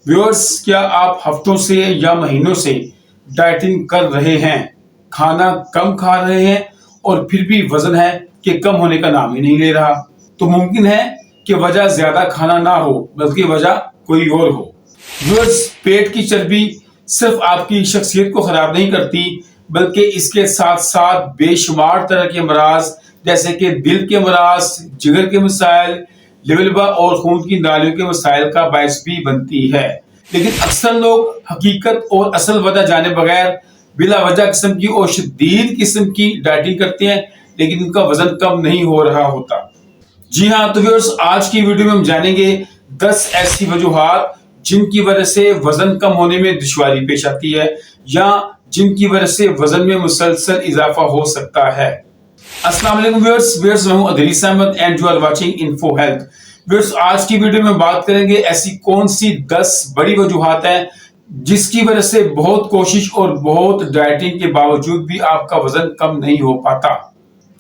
Viewers, क्या आप हफ्तों से या महीनों से डाइटिंग कर रहे हैं, खाना कम खा रहे हैं और फिर भी वजन है कि कम होने का नाम ही नहीं ले रहा? तो मुमकिन है कि वजह ज्यादा खाना ना हो बल्कि वजह कोई और हो। व्यूअर्स, पेट की चर्बी सिर्फ आपकी शख्सियत को खराब नहीं करती बल्कि इसके साथ साथ बेशुमार तरह के अमराज जैसे कि दिल के अमराज, जिगर के मसाइल, लिवर और खून की नालियों के मसाइल का बायस भी बनती है। लेकिन अक्सर लोग हकीकत और असल वजह जाने बगैर बिला वजह किस्म की और शदीद किस्म की डाइटिंग करते हैं, लेकिन उनका वजन कम नहीं हो रहा होता। जी हाँ, तो व्यूअर्स, आज की वीडियो में हम जानेंगे 10 ऐसी वजूहात जिनकी वजह से वजन कम होने में दुश्वारी पेश आती है या जिनकी वजह से वजन में मुसलसल इजाफा हो सकता है। अस्सलाम वालेकुम व्यूअर्स, मैं हूं Idrees Ahmad and you are watching Info Health. Viewers, आज की वीडियो में बात करेंगे ऐसी कौन सी 10 बड़ी वजूहात हैं जिसकी वजह से बहुत कोशिश और बहुत डाइटिंग के बावजूद भी आपका वजन कम नहीं हो पाता।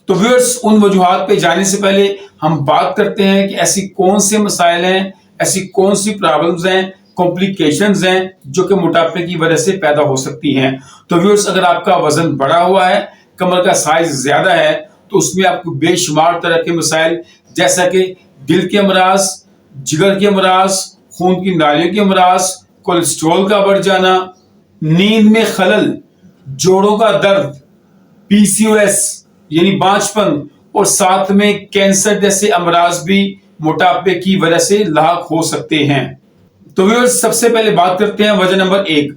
तो व्यूअर्स, उन वजूहात पे जाने से पहले हम बात करते हैं कि ऐसी कौन से मसाइल हैं, ऐसी कौन सी प्रॉब्लम्स हैं, कॉम्प्लिकेशंस हैं जो कि मोटापे की वजह से पैदा हो सकती हैं। तो व्यूअर्स, अगर आपका वजन बढ़ा हुआ है, कमर का साइज ज्यादा है, तो उसमें आपको बेशुमार तरह के मसाइल जैसा कि दिल के अमराज, जिगर के अमराज, खून की नालियों के अमराज, कोलेस्ट्रॉल का बढ़ जाना, नींद में खलल, जोड़ों का दर्द, पीसीओएस यानी बांझपन और साथ में कैंसर जैसे अमराज भी मोटापे की वजह से लाक हो सकते हैं। तो व्यूअर्स, सबसे पहले बात करते हैं वजह नंबर 1।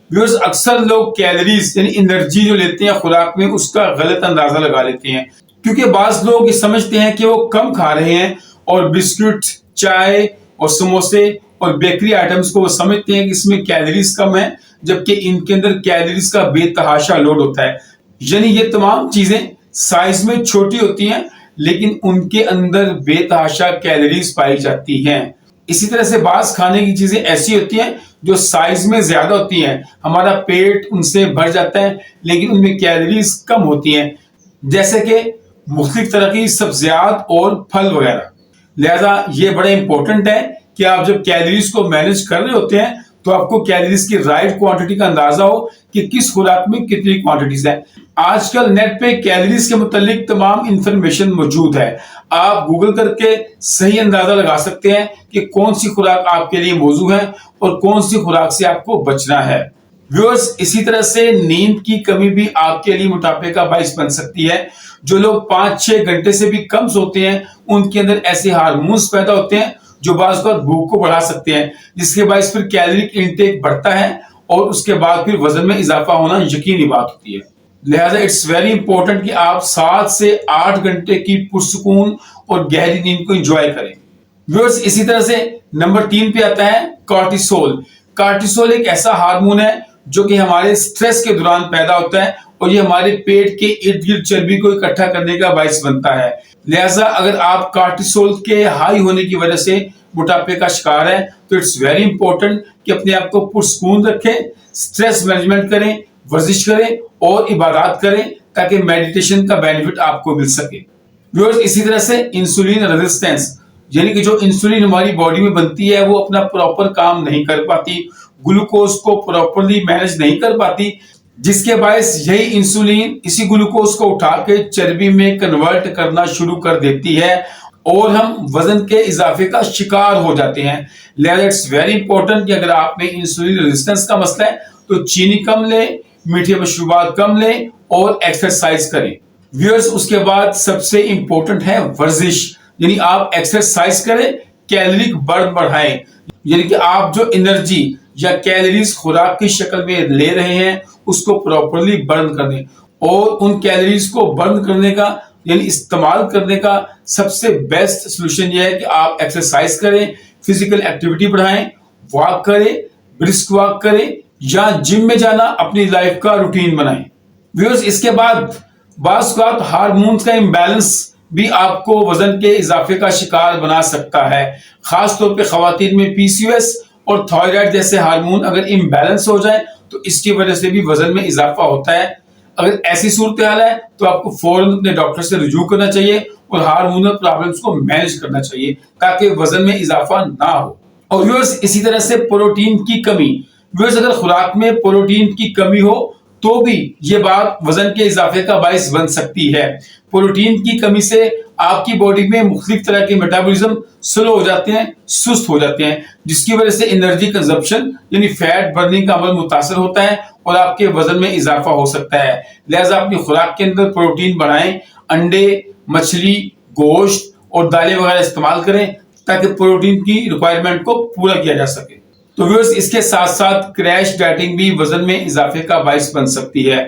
व्यूअर्स, अक्सर लोग कैलोरीज यानी एनर्जी जो लेते हैं खुराक में उसका गलत अंदाजा लगा लेते हैं, क्योंकि बाज लोग ये समझते हैं कि वो कम खा रहे हैं और बिस्कुट, चाय और समोसे और बेकरी आइटम्स को वो समझते हैं कि इसमें कैलोरीज कम है, जबकि इनके अंदर कैलोरीज का बेतहाशा लोड होता है। यानी ये तमाम चीजें साइज में छोटी होती हैं लेकिन उनके अंदर बेतहाशा कैलोरीज पाई जाती हैं। इसी तरह से बाज खाने की चीजें ऐसी होती हैं जो साइज में ज्यादा होती हैं, हमारा पेट उनसे भर जाता है लेकिन उनमें कैलोरीज कम होती हैं, जैसे कि मुख्तलिफ तरह की सब्जियात और फल वगैरह। लिहाजा ये बड़ा इंपॉर्टेंट है कि आप जब कैलोरीज को मैनेज कर रहे होते हैं तो आपको कैलोरीज की राइट क्वांटिटी का अंदाजा हो कि किस खुराक में कितनी क्वांटिटीज है। आजकल नेट पे कैलोरीज के मुतालिक तमाम इंफॉर्मेशन मौजूद है, आप गूगल करके सही अंदाजा लगा सकते हैं कि कौन सी खुराक आपके लिए मौजू है और कौन सी खुराक से आपको बचना है। व्यूअर्स, इसी तरह से नींद की कमी भी आपके लिए मोटापे का बायस बन सकती है। जो लोग 5-6 घंटे से भी कम सोते हैं उनके अंदर ऐसे हार्मोन्स पैदा होते हैं जो बाज़ भूख को बढ़ा सकते हैं, जिसके बायस फिर कैलोरिक इनटेक बढ़ता है और उसके बाद फिर वजन में इजाफा होना यकीनी बात होती है। लिहाजा इट्स वेरी इंपॉर्टेंट कि आप 7 से 8 घंटे की पुरसुकून और गहरी नींद को एंजॉय करें। व्यूअर्स, इसी तरह से नंबर 3 पे आता है कॉर्टिसोल। कॉर्टिसोल एक ऐसा हार्मोन है जो कि हमारे स्ट्रेस के दौरान पैदा होता है और ये हमारे पेट के इर्द गिर्द चर्बी को इकट्ठा करने का बायस बनता है। लिहाजा अगर आप कॉर्टिसोल के हाई होने की वजह से मोटापे का शिकार है तो इट्स वेरी इंपॉर्टेंट कि अपने आप को पुरसुकून रखें, स्ट्रेस मैनेजमेंट करें, वर्जिश करें और इबादत करें ताकि मेडिटेशन का बेनिफिट आपको मिल सके। व्यूअर्स, इसी तरह से इंसुलिन रेजिस्टेंस यानी कि जो इंसुलिन हमारी बॉडी में बनती है वो अपना प्रॉपर काम नहीं कर पाती, ग्लूकोज को प्रॉपरली मैनेज नहीं कर पाती, जिसके बायस यही इंसुलिन इसी ग्लूकोज को उठा के चर्बी में कन्वर्ट करना शुरू कर देती है और हम वजन के इजाफे का शिकार हो जाते हैं। लिहाजा इट्स वेरी इंपॉर्टेंट कि अगर आप में इंसुलिन रेजिस्टेंस का मसला है तो चीनी कम लें, मीठे मशरूबात कम लें और एक्सरसाइज करें। व्यूअर्स, उसके बाद सबसे इंपॉर्टेंट है वर्जिश, यानी आप एक्सरसाइज करें, कैलोरी बर्न बढ़ाएं, यानी कि आप जो एनर्जी या कैलोरीज खुराक की शक्ल में ले रहे हैं उसको प्रॉपरली बर्न करने और उन कैलोरीज को बर्न करने का यानी इस्तेमाल करने का सबसे बेस्ट सोल्यूशन यह है कि आप एक्सरसाइज करें, फिजिकल एक्टिविटी बढ़ाएं, वॉक करें, ब्रिस्क वॉक करें या जिम में जाना अपनी लाइफ का रूटीन बनाएं। व्यूअर्स, इसके बाद बाज़ औक़ात हार्मोन्स का इम्बैलेंस भी आपको वजन के इजाफे का शिकार बना सकता है। खासतौर पे खवातीन में पीसीओएस और थायराइड जैसे हार्मोन अगर इम्बैलेंस हो जाए तो इसकी वजह से भी वजन में इजाफा होता है। अगर ऐसी सूरत हाल है तो आपको फौरन अपने डॉक्टर से रुजू करना चाहिए और हार्मोनल प्रॉब्लम्स को मैनेज करना चाहिए ताकि वजन में इजाफा ना हो। اور व्यूअर्स इसी तरह से प्रोटीन की कमी, व्यूअर्स अगर खुराक में प्रोटीन की कमी हो तो भी ये बात वजन के इजाफे का बायस बन सकती है। प्रोटीन की कमी से आपकी बॉडी में मुख्तलिफ तरह के मेटाबॉलिज्म स्लो हो जाते हैं, सुस्त हो जाते हैं, जिसकी वजह से एनर्जी कंजप्शन यानी फैट बर्निंग का अमल मुतासर होता है और आपके वजन में इजाफा हो सकता है। लिहाजा अपनी खुराक के अंदर प्रोटीन बढ़ाएं, अंडे, मछली, गोश्त और दालें वगैरह इस्तेमाल करें ताकि प्रोटीन की रिक्वायरमेंट को पूरा किया जा सके। तो व्यूअर्स इसके साथ साथ क्रैश डाइटिंग भी वजन में इजाफे का बायस बन सकती है,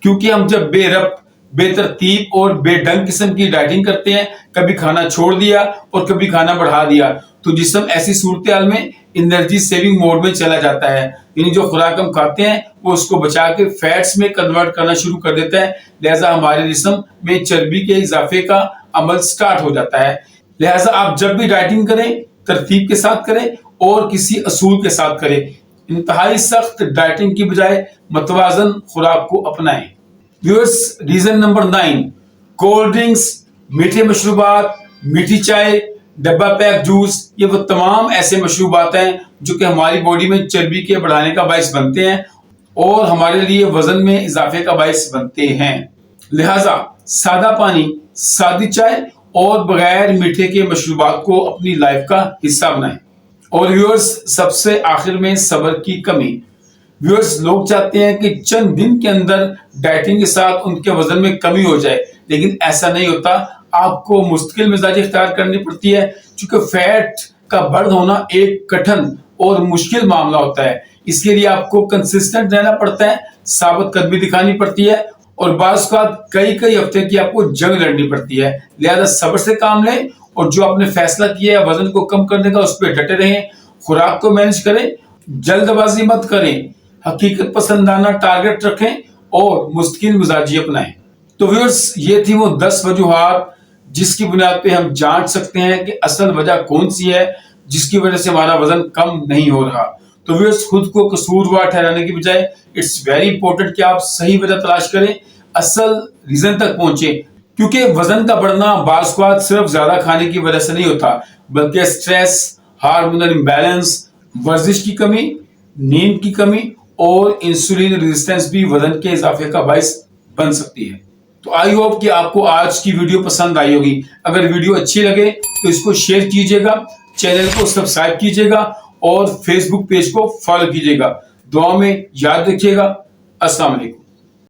क्योंकि हम जब बेरब्त, बेतरतीब और बेढंग किस्म की डाइटिंग करते हैं, कभी खाना छोड़ दिया और कभी खाना बढ़ा दिया, तो जिस्म ऐसी सूरत हाल में एनर्जी सेविंग मोड में चला जाता है, यानी जो खुराक हम खाते हैं वो उसको बचा के फैट्स में कन्वर्ट करना शुरू कर देता है। लिहाजा हमारे जिस्म में चर्बी के इजाफे का अमल स्टार्ट हो जाता है। लिहाजा आप जब भी डाइटिंग करें तरतीब के साथ करें और किसी असूल के साथ करें। इंतहाई सख्त डाइटिंग की बजाय मतवाजन खुराक को अपनाएं। Viewers reason number 9, cold drinks, मीठे मशरूबात, मीठी चाय, डब्बा पैक जूस, ये वो तमाम ऐसे मशरूबात हैं जो कि हमारी बॉडी में चर्बी के बढ़ाने का बायस बनते हैं और हमारे लिए वजन में इजाफे का बायस बनते हैं। लिहाजा सादा पानी, सादी चाय और बगैर मीठे के मशरूबात को अपनी लाइफ का हिस्सा बनाएं। और व्यूअर्स सबसे आखिर में सब्र की कमी। व्यूअर्स लोग चाहते हैं कि चंद दिन के अंदर डाइटिंग के साथ उनके वजन में कमी हो जाए, लेकिन ऐसा नहीं होता। आपको मुस्तकिल मिजाज इख्तियार करनी पड़ती है, क्योंकि फैट का बढ़ होना एक कठिन और मुश्किल मामला होता है। इसके लिए आपको कंसिस्टेंट रहना पड़ता है, साबित कदमी दिखानी पड़ती है और बाज़ औक़ात कई हफ्ते की आपको जंग लड़नी पड़ती है। लिहाजा सब्र से काम लें और जो आपने फैसला किया है वजन को कम करने का, उस पर डटे रहें। खुराक को मैनेज करें, जल्दबाजी मत करें, हकीकत पसंदाना टारगेट रखें और मुस्तकिल मिजाजी अपनाएं। तो व्यूअर्स ये थी वो 10 वजूहात जिसकी बुनियाद पे हम जांच सकते हैं कि असल वजह कौन सी है जिसकी वजह से हमारा वजन कम नहीं हो रहा। तो व्यूअर्स खुद को कसूरवार ठहराने की बजाय इट्स वेरी इंपॉर्टेंट कि आप सही वजह तलाश करें, असल रीजन तक पहुंचे, क्योंकि वजन का बढ़ना बाज़ औक़ात सिर्फ ज्यादा खाने की वजह से नहीं होता, बल्कि स्ट्रेस, हार्मोनल इम्बैलेंस, वर्जिश की कमी, नींद की कमी और इंसुलिन रेजिस्टेंस भी वजन के इजाफे का बायस बन सकती है। तो आई होप कि आपको आज की वीडियो पसंद आई होगी। अगर वीडियो अच्छी लगे तो इसको शेयर कीजिएगा, चैनल को सब्सक्राइब कीजिएगा और फेसबुक पेज को फॉलो कीजिएगा। दुआ में याद रखिएगा। अस्सलाम वालेकुम।